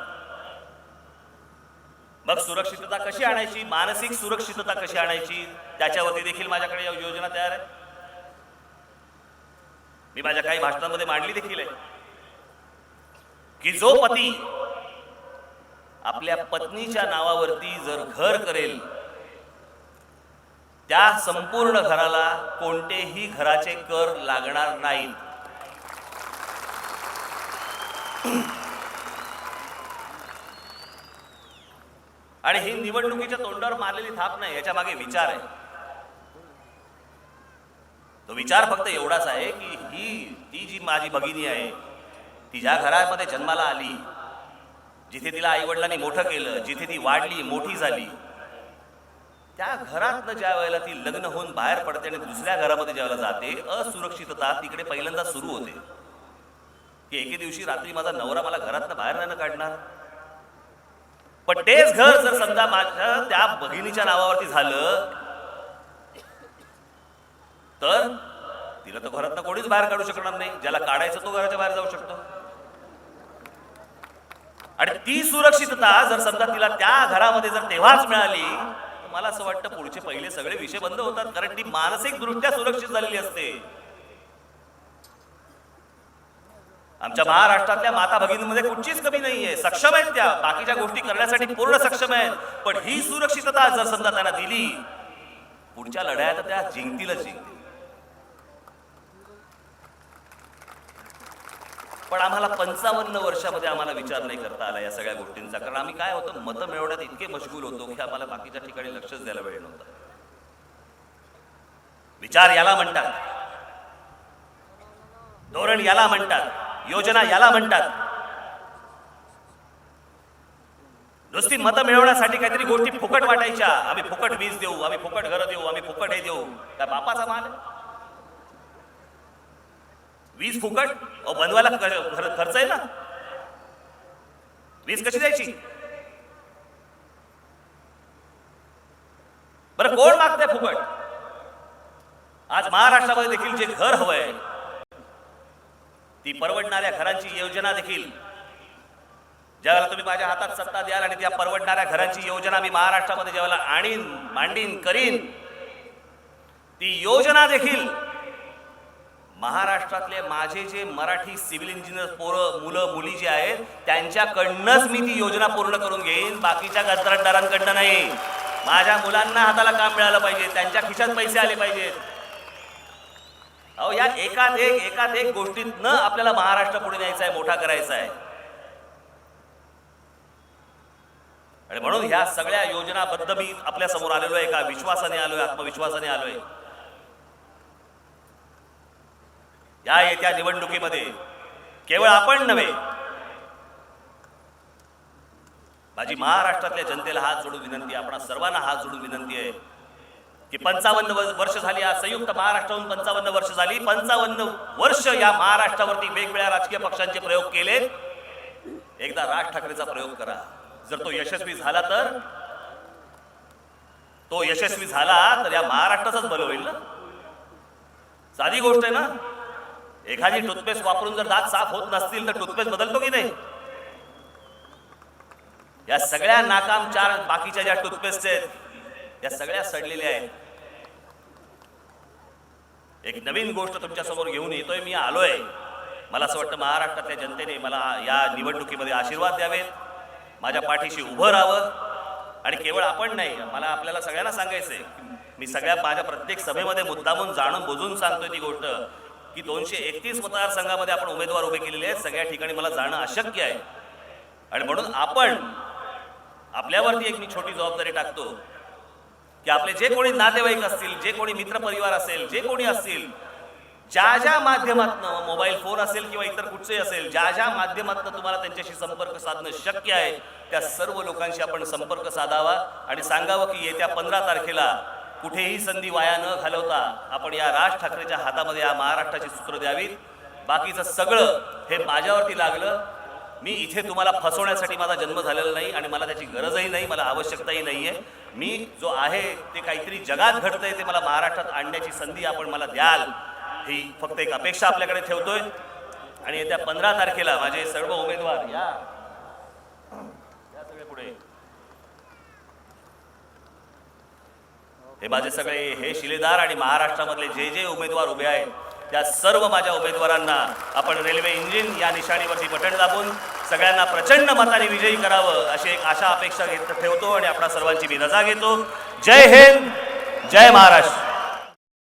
Speaker 1: मग सुरक्षितता कशी आणायची, मानसिक सुरक्षितता कशी आणायची, त्याच्यावरती देखील माझ्याकडे योजना तयार आहे. मी माझ्या काही भाषणांमध्ये मांडली देखील आहे की जो पती आपल्या पत्नीच्या नावावरती जर घर करेल त्या संपूर्ण घराला कोणतेही घराचे कर लागणार नाहीत. आणि ही निवडणुकीच्या तोंडावर मारलेली थाप नाही, याच्या मागे विचार आहे. तो विचार फक्त एवढाच आहे की ती जी माझी भगिनी आहे ती ज्या घरामध्ये जन्माला आली, जिथे तिला आई वडिलांनी मोठं केलं, जिथे ती वाढली मोठी झाली, त्या घरातनं ज्या वेळेला ती लग्न होऊन बाहेर पडते आणि दुसऱ्या घरामध्ये ज्या वेळेला जाते, असुरक्षितता तिकडे पहिल्यांदा सुरू होते. की एके दिवशी रात्री माझा नवरा मला घरातनं बाहेर नाही काढणार. पण तेच घर जर समजा माझ्या त्या भगिनीच्या नावावरती झालं तर तिला तर घरातनं कोणीच बाहेर काढू शकणार नाही. ज्याला काढायचं तो घराच्या बाहेर जाऊ शकतो. आणि ती सुरक्षितता जर समजा तिला त्या घरामध्ये जर तेव्हाच मिळाली तर मला असं वाटतं पुढचे पहिले सगळे विषय बंद होतात, कारण ती मानसिक दृष्ट्या सुरक्षित झालेली असते. आमच्या महाराष्ट्रातल्या माता भगिनींमध्ये कुठचीच कमी नाहीये, सक्षम आहेत त्या, बाकीच्या गोष्टी करण्यासाठी पूर्ण सक्षम आहेत. पण ही सुरक्षितता जर समजा त्यांना दिली, पुढच्या लढ्यात त्या जिंकतीलच जिंकतील. पण आम्हाला 55 वर्षामध्ये आम्हाला विचार नाही करता आला या सगळ्या गोष्टींचा, कारण आम्ही काय होतं मतं मिळवण्यात इतके मशगूल होतो की आम्हाला बाकीच्या ठिकाणी लक्षच द्यायला वेळ नव्हता. विचार याला म्हणतात, धोरण याला म्हणतात, योजना याला म्हणतात. नुसती मतं मिळवण्यासाठी काहीतरी गोष्टी फुकट वाटायच्या, आम्ही फुकट वीज देऊ, आम्ही फुकट घरं देऊ, आम्ही फुकट हे देऊ. काय बापाचा माल आहे? वीज फुकट बनवायला खर्च आहे ना. वीज कशी द्यायची? बरं कोण मागतंय फुकट? आज महाराष्ट्रामध्ये देखील जे घर हवंय ती परवडणाऱ्या घरांची योजना देखील ज्यावेळेला तुम्ही माझ्या हातात सत्ता द्याल आणि त्या परवडणाऱ्या घरांची योजना मी महाराष्ट्रामध्ये ज्यावेळेला आणीन, मांडीन, करीन, ती योजना देखील महाराष्ट्रातले माझे जे मराठी सिव्हिल इंजिनियर पोरं, मुलं, मुली जे आहेत त्यांच्याकडनंच मी ती योजना पूर्ण करून घेईन, बाकीच्या कंत्राटदारांकडनं नाही. माझ्या मुलांना हाताला काम मिळालं पाहिजे, त्यांच्या खिशात पैसे आले पाहिजेत. अहो या एकात एक गोष्टीतनं आपल्याला महाराष्ट्र पुढे न्यायचा आहे, मोठा करायचा आहे. आणि म्हणून ह्या सगळ्या योजनाबद्ध मी आपल्या समोर आलेलो आहे, एका विश्वासाने आलोय, आत्मविश्वासाने आलोय. या येत्या निवडणुकीमध्ये केवळ आपण नव्हे, माझी महाराष्ट्रातल्या जनतेला हात जोडून विनंती आहे, आपण सर्वांना हात जोडून विनंती आहे की 55 वर्ष झाली, या संयुक्त महाराष्ट्रातून 55 वर्ष झाली. 55 वर्ष या महाराष्ट्रावरती वेगवेगळ्या राजकीय पक्षांचे प्रयोग केले. एकदा राज ठाकरेचा प्रयोग करा. जर तो यशस्वी झाला तर या महाराष्ट्राचाच भलं होईल ना. साधी गोष्ट आहे ना. एखादी टूथपेस्ट वापरून जर दात साफ होत नसतील तर टूथपेस्ट बदलतो की नाही? या सगळ्या नाकाम चार बाकीच्या ज्या टूथपेस्ट आहेत या सगळ्या सडलेल्या आहेत. एक नवीन गोष्ट तुमच्या समोर घेऊन येतोय, मी आलोय. मला असं वाटतं महाराष्ट्रातल्या जनतेने मला या निवडणुकीमध्ये आशीर्वाद द्यावेत, माझ्या पाठीशी उभं राहावं. आणि केवळ आपण नाही, मला आपल्याला सगळ्यांना सांगायचंय, मी माझ्या प्रत्येक सभेमध्ये मुद्दामून जाणून बुजून सांगतोय ती गोष्ट की 231 मतदारसंघामध्ये आपण उमेदवार उभे केलेले आहेत. सगळ्या ठिकाणी मला जाणं अशक्य आहे. आणि म्हणून आपण आपल्यावरती एक मी छोटी जबाबदारी टाकतो की आपले जे कोणी नातेवाईक असतील, जे कोणी मित्रपरिवार असेल, जे कोणी असतील, ज्या माध्यमातून, मोबाईल फोन असेल किंवा इतर कुठचेही असेल, ज्या माध्यमातून तुम्हाला त्यांच्याशी संपर्क साधणं शक्य आहे त्या सर्व लोकांशी आपण संपर्क साधावा आणि सांगावं की येत्या 15 तारखेला कुठेही संधी वाया न घालवता आपण या राज ठाकरेच्या हातामध्ये या महाराष्ट्राची सूत्र द्यावीत. बाकीचं सगळं हे माझ्यावरती लागलं. मी इथे तुम्हाला फसवण्यासाठी माझा जन्म झालेला नाही आणि मला त्याची गरजही नाही, मला आवश्यकताही नाही आहे. मी जो आहे ते काहीतरी जगात घडतंय ते मला महाराष्ट्रात आणण्याची संधी आपण मला द्याल, ही फक्त एक अपेक्षा आपल्याकडे ठेवतोय. आणि येत्या 15 तारखेला माझे सर्व उमेदवार या सगळे पुढे, हे माझे सगळे हे शिलेदार आणि महाराष्ट्रामधले जे उमेदवार उभे आहेत त्या सर्व माझ्या उमेदवारांना आपण रेल्वे इंजिन या निशाणीवरती बटन दाबून सगळ्यांना प्रचंड मताने विजयी करावं अशी एक आशा अपेक्षा ठेवतो आणि आपणा सर्वांची मी रजा घेतो. जय हिंद, जय महाराष्ट्र.